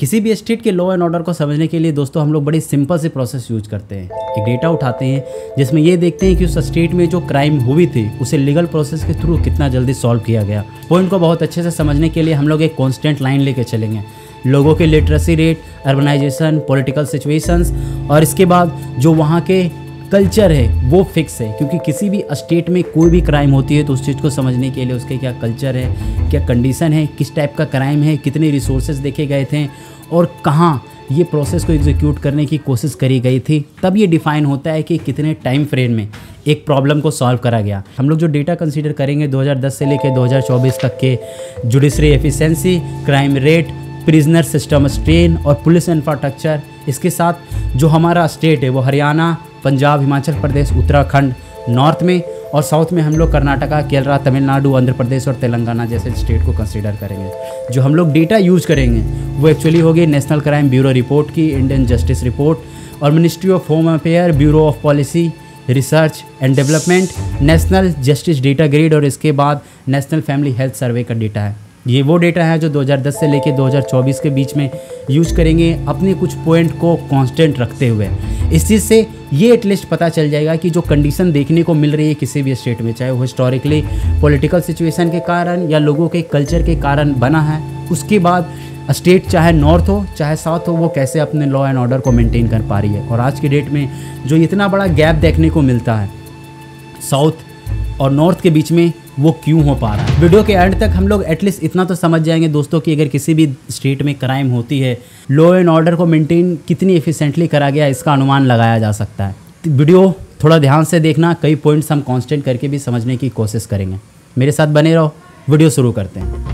किसी भी स्टेट के लॉ एंड ऑर्डर को समझने के लिए दोस्तों हम लोग बड़ी सिंपल सी प्रोसेस यूज करते हैं। एक डेटा उठाते हैं जिसमें ये देखते हैं कि उस स्टेट में जो क्राइम हुई थी उसे लीगल प्रोसेस के थ्रू कितना जल्दी सॉल्व किया गया। पॉइंट को बहुत अच्छे से समझने के लिए हम लोग एक कॉन्स्टेंट लाइन लेके चलेंगे। लोगों के literacy rate, urbanisation, political situations और इसके बाद जो वहाँ के कल्चर है वो फिक्स है, क्योंकि किसी भी स्टेट में कोई भी क्राइम होती है तो उस चीज़ को समझने के लिए उसके क्या कल्चर है, क्या कंडीशन है, किस टाइप का क्राइम है, कितने रिसोर्सेज देखे गए थे और कहाँ ये प्रोसेस को एग्जीक्यूट करने की कोशिश करी गई थी, तब ये डिफाइन होता है कि कितने टाइम फ्रेम में एक प्रॉब्लम को सॉल्व करा गया। हम लोग जो डेटा कंसीडर करेंगे 2010 से लेकर 2024 तक के judiciary efficiency, crime rate, prisoner system strain और पुलिस इंफ्रास्ट्रक्चर, इसके साथ जो हमारा स्टेट है वो हरियाणा, पंजाब, हिमाचल प्रदेश, उत्तराखंड नॉर्थ में, और साउथ में हम लोग कर्नाटका, केरला, तमिलनाडु, आंध्र प्रदेश और तेलंगाना जैसे स्टेट को कंसीडर करेंगे। जो हम लोग डेटा यूज करेंगे वो एक्चुअली होगी नेशनल क्राइम ब्यूरो रिपोर्ट की, इंडियन जस्टिस रिपोर्ट और ministry of home affair, bureau of policy research and development, national justice data grid और इसके बाद नेशनल फैमिली हेल्थ सर्वे का डेटा है। ये वो डेटा है जो 2010 से लेकर 2024 के बीच में यूज करेंगे अपने कुछ पॉइंट को कांस्टेंट रखते हुए। इस चीज़ से ये एटलीस्ट पता चल जाएगा कि जो कंडीशन देखने को मिल रही है किसी भी स्टेट में, चाहे वो हिस्टोरिकली पॉलिटिकल सिचुएशन के कारण या लोगों के कल्चर के कारण बना है, उसके बाद स्टेट चाहे नॉर्थ हो चाहे साउथ हो वो कैसे अपने लॉ एंड ऑर्डर को मेंटेन कर पा रही है। और आज की डेट में जो इतना बड़ा गैप देखने को मिलता है साउथ और नॉर्थ के बीच में, वो क्यों हो पा रहा है। वीडियो के एंड तक हम लोग एटलीस्ट इतना तो समझ जाएंगे दोस्तों कि अगर किसी भी स्टेट में क्राइम होती है, लॉ एंड ऑर्डर को मेंटेन कितनी एफिशिएंटली करा गया इसका अनुमान लगाया जा सकता है। वीडियो थोड़ा ध्यान से देखना, कई पॉइंट्स हम कांस्टेंट करके भी समझने की कोशिश करेंगे। मेरे साथ बने रहो, वीडियो शुरू करते हैं।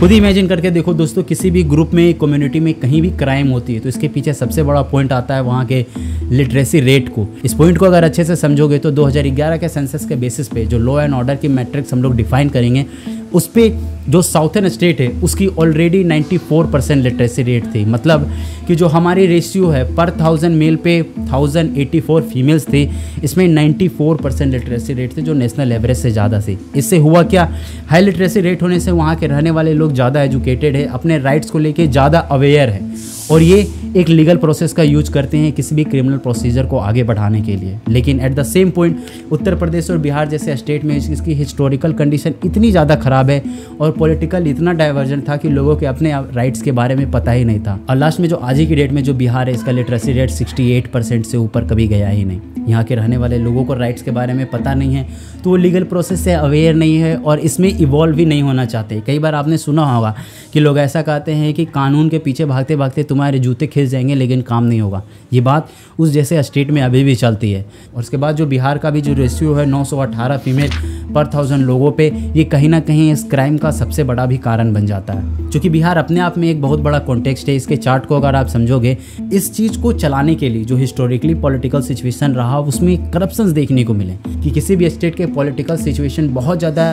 खुद ही इमेजिन करके देखो दोस्तों, किसी भी ग्रुप में, कम्युनिटी में कहीं भी क्राइम होती है तो इसके पीछे सबसे बड़ा पॉइंट आता है वहाँ के लिटरेसी रेट को। इस पॉइंट को अगर अच्छे से समझोगे तो 2011 के सेंसस के बेसिस पे जो लॉ एंड ऑर्डर की मैट्रिक्स हम लोग डिफाइन करेंगे, उस पे जो साउथर्न स्टेट है उसकी ऑलरेडी 94% लिटरेसी रेट थी। मतलब कि जो हमारी रेशियो है पर 1000 मेल पे 1084 फीमेल्स थी, इसमें 94% लिटरेसी रेट थे जो नेशनल एवरेज से ज़्यादा थी। इससे हुआ क्या, हाई लिटरेसी रेट होने से वहाँ के रहने वाले लोग ज़्यादा एजुकेटेड है, अपने राइट्स को लेके ज़्यादा अवेयर है और ये एक लीगल प्रोसेस का यूज करते हैं किसी भी क्रिमिनल प्रोसीजर को आगे बढ़ाने के लिए। लेकिन at the same point Uttar Pradesh और बिहार जैसे स्टेट में इसकी हिस्टोरिकल कंडीशन इतनी ज़्यादा ख़राब है और पॉलिटिकल इतना डाइवर्जन था कि लोगों के अपने राइट्स के बारे में पता ही नहीं था। और लास्ट में जो आज ही की डेट में जो बिहार है, इसका लिटरेसी रेट 68% से ऊपर कभी गया ही नहीं। यहाँ के रहने वाले लोगों को राइट्स के बारे में पता नहीं है तो वो लीगल प्रोसेस से अवेयर नहीं है और इसमें इवॉल्व भी नहीं होना चाहते। कई बार आपने सुना होगा कि लोग ऐसा कहते हैं कि कानून के पीछे भागते भागते तुम्हारे जूते खिंच जाएंगे लेकिन काम नहीं होगा। ये बात उस जैसे स्टेट में अभी भी चलती है। और उसके बाद जो बिहार का भी जो रेशियो है 918 फीमेल पर 1000 लोगों पे, ये कहीं ना कहीं इस क्राइम का सबसे बड़ा भी कारण बन जाता है। क्योंकि बिहार अपने आप में एक बहुत बड़ा कॉन्टेक्स्ट है। इसके चार्ट को अगर आप समझोगे, इस चीज़ को चलाने के लिए जो हिस्टोरिकली पॉलिटिकल सिचुएशन रहा उसमें करप्शंस देखने को मिले कि किसी भी स्टेट के पॉलिटिकल सिचुएशन बहुत ज़्यादा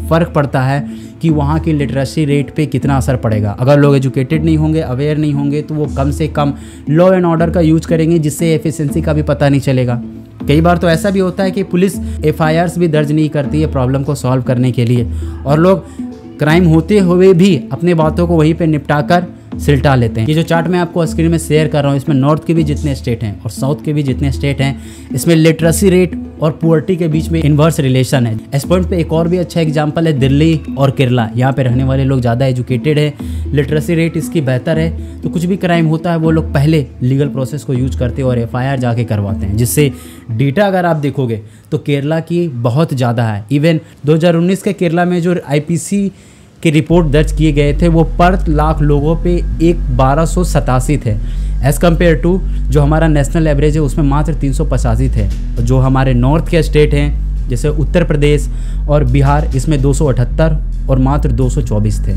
फ़र्क पड़ता है कि वहाँ की लिटरेसी रेट पे कितना असर पड़ेगा। अगर लोग एजुकेटेड नहीं होंगे, अवेयर नहीं होंगे तो वो कम से कम लॉ एंड ऑर्डर का यूज करेंगे जिससे एफिशिएंसी का भी पता नहीं चलेगा। कई बार तो ऐसा भी होता है कि पुलिस FIRs भी दर्ज नहीं करती है प्रॉब्लम को सॉल्व करने के लिए और लोग क्राइम होते हुए भी अपने बातों को वहीं पे निपटा कर सिलटा लेते हैं। ये जो चार्ट मैं आपको स्क्रीन में शेयर कर रहा हूँ, इसमें नॉर्थ के भी जितने स्टेट हैं और साउथ के भी जितने स्टेट हैं, इसमें लिटरेसी रेट और पुअर्टी के बीच में इन्वर्स रिलेशन है। इस पॉइंट पे एक और भी अच्छा एग्जांपल है दिल्ली और केरला। यहाँ पे रहने वाले लोग ज़्यादा एजुकेटेड है, लिटरेसी रेट इसकी बेहतर है, तो कुछ भी क्राइम होता है वो लोग पहले लीगल प्रोसेस को यूज करते हैं और FIR जाके करवाते हैं। जिससे डेटा अगर आप देखोगे तो केरला की बहुत ज़्यादा है। इवन 2019 के केरला में जो IPC के रिपोर्ट दर्ज किए गए थे वो पर लाख लोगों पे 1287 थे, एज़ कम्पेयर टू जो हमारा नेशनल एवरेज है उसमें मात्र 385 थे। जो हमारे नॉर्थ के स्टेट हैं जैसे उत्तर प्रदेश और बिहार, इसमें 278 और मात्र 224 थे।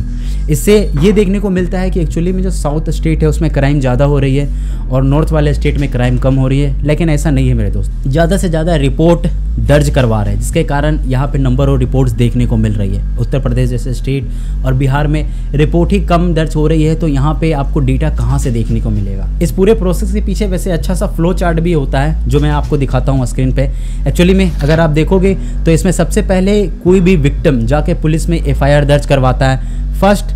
इससे ये देखने को मिलता है कि एक्चुअली में जो साउथ स्टेट है उसमें क्राइम ज़्यादा हो रही है और नॉर्थ वाले स्टेट में क्राइम कम हो रही है। लेकिन ऐसा नहीं है मेरे दोस्त, ज़्यादा से ज़्यादा रिपोर्ट दर्ज करवा रहे हैं जिसके कारण यहाँ पे नंबर और रिपोर्ट्स देखने को मिल रही है। उत्तर प्रदेश जैसे स्टेट और बिहार में रिपोर्ट ही कम दर्ज हो रही है, तो यहाँ पे आपको डेटा कहाँ से देखने को मिलेगा। इस पूरे प्रोसेस के पीछे वैसे अच्छा सा फ्लो चार्ट भी होता है जो मैं आपको दिखाता हूँ स्क्रीन पे। एक्चुअली में अगर आप देखोगे तो इसमें सबसे पहले कोई भी विक्टिम जाके पुलिस में FIR दर्ज करवाता है। फर्स्ट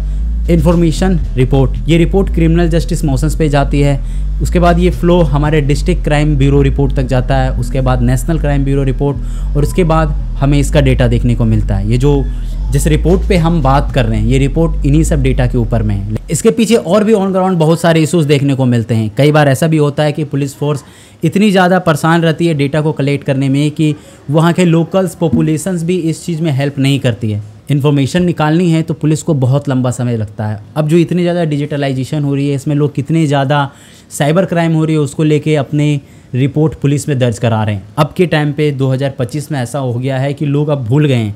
इन्फॉर्मेशन रिपोर्ट, ये रिपोर्ट क्रिमिनल जस्टिस मोशंस पे जाती है। उसके बाद ये फ्लो हमारे डिस्ट्रिक्ट क्राइम ब्यूरो रिपोर्ट तक जाता है, उसके बाद नेशनल क्राइम ब्यूरो रिपोर्ट, और उसके बाद हमें इसका डेटा देखने को मिलता है। ये जो जिस रिपोर्ट पे हम बात कर रहे हैं, ये रिपोर्ट इन्हीं सब डेटा के ऊपर में है। इसके पीछे और भी ऑन ग्राउंड बहुत सारे इश्यूज देखने को मिलते हैं। कई बार ऐसा भी होता है कि पुलिस फोर्स इतनी ज़्यादा परेशान रहती है डेटा को कलेक्ट करने में कि वहाँ के लोकल्स पॉपुलेशंस भी इस चीज़ में हेल्प नहीं करती है। इन्फॉर्मेशन निकालनी है तो पुलिस को बहुत लंबा समय लगता है। अब जो इतनी ज़्यादा डिजिटलाइजेशन हो रही है, इसमें लोग कितने ज़्यादा साइबर क्राइम हो रही है उसको लेके अपने रिपोर्ट पुलिस में दर्ज करा रहे हैं। अब के टाइम पे 2025 में ऐसा हो गया है कि लोग अब भूल गए हैं,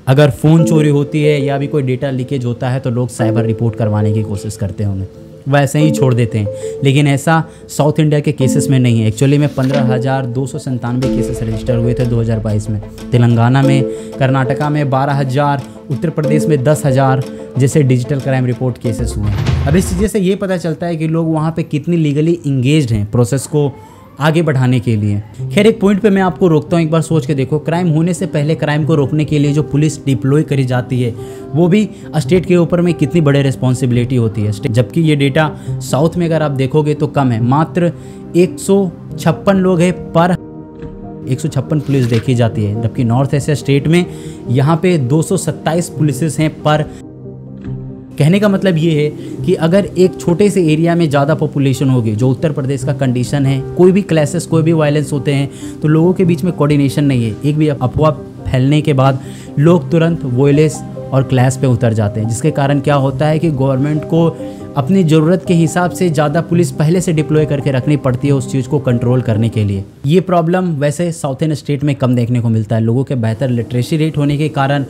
अगर फ़ोन चोरी होती है या भी कोई डेटा लीकेज होता है तो लोग साइबर रिपोर्ट करवाने की कोशिश करते हैं, उन्हें वैसे ही छोड़ देते हैं। लेकिन ऐसा साउथ इंडिया के केसेस में नहीं है। एक्चुअली में 15,297 केसेस रजिस्टर हुए थे 2022 में। तेलंगाना में, कर्नाटका में 12,000, उत्तर प्रदेश में 10,000 जैसे डिजिटल क्राइम रिपोर्ट केसेस हुए हैं। अब इस चीज़ से ये पता चलता है कि लोग वहाँ पे कितनी लीगली इंगेज्ड हैं प्रोसेस को आगे बढ़ाने के लिए। खैर, एक पॉइंट पे मैं आपको रोकता हूँ, एक बार सोच के देखो, क्राइम होने से पहले क्राइम को रोकने के लिए जो पुलिस डिप्लॉय करी जाती है वो भी स्टेट के ऊपर में कितनी बड़ी रिस्पॉन्सिबिलिटी होती है। जबकि ये डेटा साउथ में अगर आप देखोगे तो कम है, मात्र 156 लोग हैं पर 156 पुलिस देखी जाती है। जबकि नॉर्थ ईस्ट स्टेट में यहाँ पे 227 पुलिस हैं पर। कहने का मतलब ये है कि अगर एक छोटे से एरिया में ज़्यादा पॉपुलेशन होगी, जो उत्तर प्रदेश का कंडीशन है, कोई भी क्लैसेस, कोई भी वायलेंस होते हैं तो लोगों के बीच में कोऑर्डिनेशन नहीं है। एक भी अफवाह फैलने के बाद लोग तुरंत वॉयलेंस और क्लैश पे उतर जाते हैं, जिसके कारण क्या होता है कि गवर्नमेंट को अपनी ज़रूरत के हिसाब से ज़्यादा पुलिस पहले से डिप्लॉय करके रखनी पड़ती है उस चीज़ को कंट्रोल करने के लिए। ये प्रॉब्लम वैसे साउथर्न स्टेट में कम देखने को मिलता है। लोगों के बेहतर लिटरेसी रेट होने के कारण,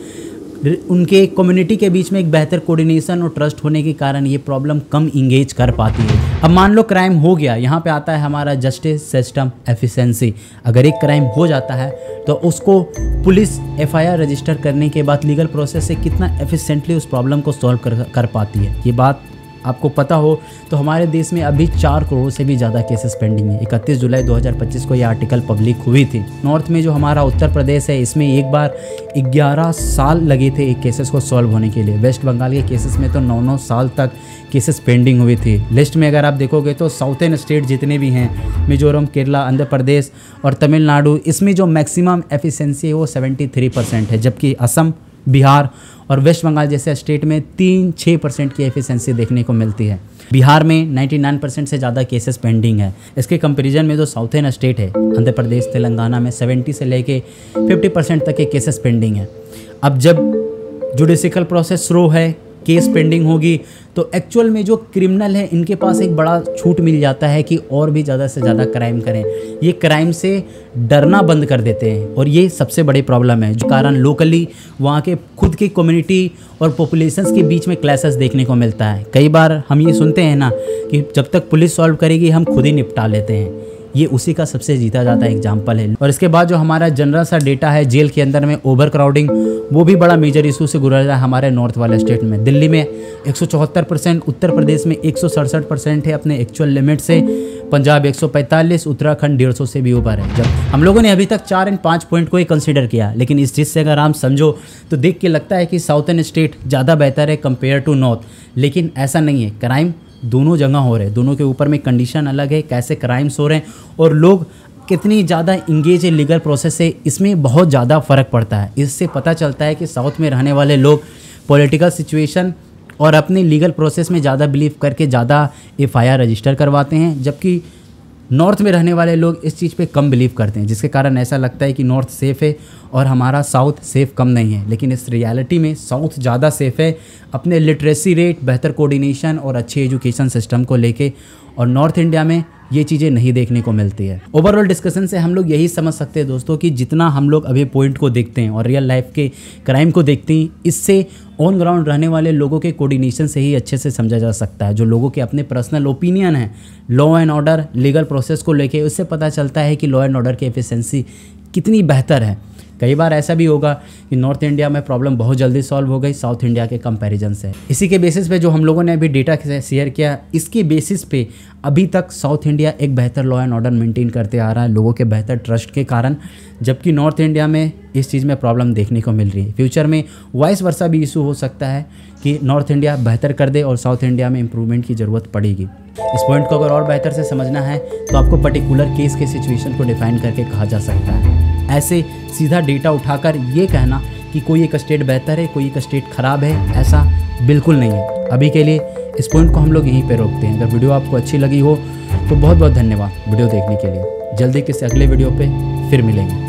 उनके कम्युनिटी के बीच में एक बेहतर कोऑर्डिनेशन और ट्रस्ट होने के कारण ये प्रॉब्लम कम इंगेज कर पाती है। अब मान लो क्राइम हो गया, यहाँ पे आता है हमारा जस्टिस सिस्टम एफिशिएंसी। अगर एक क्राइम हो जाता है तो उसको पुलिस FIR रजिस्टर करने के बाद लीगल प्रोसेस से कितना एफिशिएंटली उस प्रॉब्लम को सॉल्व कर पाती है। ये बात आपको पता हो तो हमारे देश में अभी 4 करोड़ से भी ज़्यादा केसेस पेंडिंग है। 31 जुलाई 2025 को ये आर्टिकल पब्लिक हुई थी। नॉर्थ में जो हमारा उत्तर प्रदेश है, इसमें एक बार 11 साल लगे थे एक केसेस को सॉल्व होने के लिए। वेस्ट बंगाल के केसेस में तो 9-9 साल तक केसेस पेंडिंग हुई थी। लिस्ट में अगर आप देखोगे तो साउथर्न स्टेट जितने भी हैं, मिजोरम, केरला, आंध्र प्रदेश और तमिलनाडु, इसमें जो मैक्सिमम एफिशिएंसी है वो 73% है। जबकि असम, बिहार और वेस्ट बंगाल जैसे स्टेट में 3-6% की एफिशिएंसी देखने को मिलती है। बिहार में 99% से ज़्यादा केसेस पेंडिंग है। इसके कंपैरिजन में जो साउथर्न स्टेट है, आंध्र प्रदेश, तेलंगाना में 70 से लेके 50% तक के केसेस पेंडिंग है। अब जब जुडिशियल प्रोसेस शुरू है, केस पेंडिंग होगी तो एक्चुअल में जो क्रिमिनल है इनके पास एक बड़ा छूट मिल जाता है कि और भी ज़्यादा से ज़्यादा क्राइम करें। ये क्राइम से डरना बंद कर देते हैं और ये सबसे बड़ी प्रॉब्लम है, जो कारण लोकली वहाँ के खुद की कम्युनिटी और पॉपुलेशंस के बीच में क्लैशेस देखने को मिलता है। कई बार हम ये सुनते हैं ना कि जब तक पुलिस सॉल्व करेगी हम खुद ही निपटा लेते हैं। ये उसी का सबसे जीता जाता है एग्जाम्पल है। और इसके बाद जो हमारा जनरल सा डेटा है, जेल के अंदर में ओवर क्राउडिंग, वो भी बड़ा मेजर इशू से गुजर रहा है हमारे नॉर्थ वाले स्टेट में। दिल्ली में 174%, उत्तर प्रदेश में 167% है अपने एक्चुअल लिमिट से, पंजाब 145, उत्तराखंड 150 से भी ऊपर है। जब हम लोगों ने अभी तक 4 और 5 पॉइंट को ही कंसीडर किया, लेकिन इस चीज़ से अगर आप समझो तो देख के लगता है कि साउथर्न स्टेट ज़्यादा बेहतर है कंपेयर टू नॉर्थ, लेकिन ऐसा नहीं है। क्राइम दोनों जगह हो रहे हैं, दोनों के ऊपर में कंडीशन अलग है, कैसे क्राइम्स हो रहे हैं और लोग कितनी ज़्यादा इंगेज है लीगल प्रोसेस से, इसमें बहुत ज़्यादा फ़र्क पड़ता है। इससे पता चलता है कि साउथ में रहने वाले लोग पॉलिटिकल सिचुएशन और अपने लीगल प्रोसेस में ज़्यादा बिलीव करके ज़्यादा FIR रजिस्टर करवाते हैं, जबकि नॉर्थ में रहने वाले लोग इस चीज़ पे कम बिलीव करते हैं, जिसके कारण ऐसा लगता है कि नॉर्थ सेफ़ है और हमारा साउथ सेफ़ कम नहीं है। लेकिन इस रियलिटी में साउथ ज़्यादा सेफ़ है अपने लिटरेसी रेट, बेहतर कोऑर्डिनेशन और अच्छे एजुकेशन सिस्टम को लेके, और नॉर्थ इंडिया में ये चीज़ें नहीं देखने को मिलती है। ओवरऑल डिस्कशन से हम लोग यही समझ सकते हैं दोस्तों कि जितना हम लोग अभी पॉइंट को देखते हैं और रियल लाइफ के क्राइम को देखते हैं, इससे ऑन ग्राउंड रहने वाले लोगों के कोऑर्डिनेशन से ही अच्छे से समझा जा सकता है। जो लोगों के अपने पर्सनल ओपिनियन है law and order, legal process को लेके, उससे पता चलता है कि लॉ एंड ऑर्डर की एफिशिएंसी कितनी बेहतर है। कई बार ऐसा भी होगा कि नॉर्थ इंडिया में प्रॉब्लम बहुत जल्दी सॉल्व हो गई साउथ इंडिया के कंपैरिजन से। इसी के बेसिस पे जो हम लोगों ने अभी डेटा शेयर किया, इसके बेसिस पे अभी तक साउथ इंडिया एक बेहतर लॉ एंड ऑर्डर मेंटेन करते आ रहा है लोगों के बेहतर ट्रस्ट के कारण, जबकि नॉर्थ इंडिया में इस चीज़ में प्रॉब्लम देखने को मिल रही है। फ्यूचर में वाइस वर्सा भी इशू हो सकता है कि नॉर्थ इंडिया बेहतर कर दे और साउथ इंडिया में इम्प्रूवमेंट की ज़रूरत पड़ेगी। इस पॉइंट को अगर और बेहतर से समझना है तो आपको पर्टिकुलर केस के सिचुएशन को डिफाइन करके कहा जा सकता है। ऐसे सीधा डेटा उठाकर ये कहना कि कोई एक स्टेट बेहतर है, कोई एक स्टेट ख़राब है, ऐसा बिल्कुल नहीं है। अभी के लिए इस पॉइंट को हम लोग यहीं पे रोकते हैं। अगर वीडियो आपको अच्छी लगी हो तो बहुत बहुत धन्यवाद वीडियो देखने के लिए। जल्दी किसी अगले वीडियो पे फिर मिलेंगे।